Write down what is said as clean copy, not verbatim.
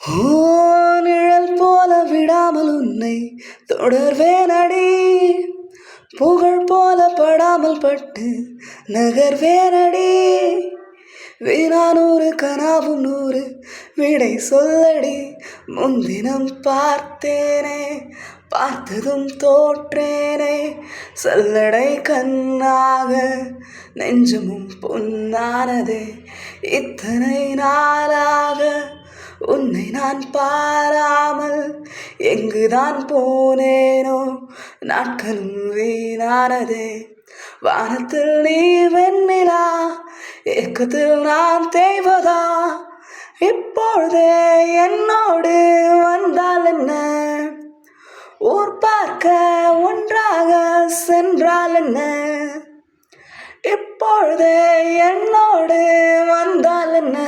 ஓ நிழல் போல விடாமல் உன்னை தொடர்வேனடி, புகழ் போல படாமல் பட்டு நகர்வேனடி. வீணா 100 கனாவும் 100 விடை சொல்லடி. முன்தினம் பார்த்தேனே, பார்த்ததும் தோற்றேனே. சல்லடை கண்ணாக நெஞ்சமும் பொன்னானதே. இத்தனை நாளாக உன்னை நான் பாராமல் எங்குதான் போனேனோ, நாட்களும் வீணானதே. வானத்தில் நீ வெண்ணிலா, ஏக்கத்தில் நான் தேவதா. இப்பொழுதே என்னோடு வந்தால் என்ன, ஊர் பார்க்க ஒன்றாக சென்றால் என்ன. இப்பொழுதே என்னோடு வந்தால் என்ன.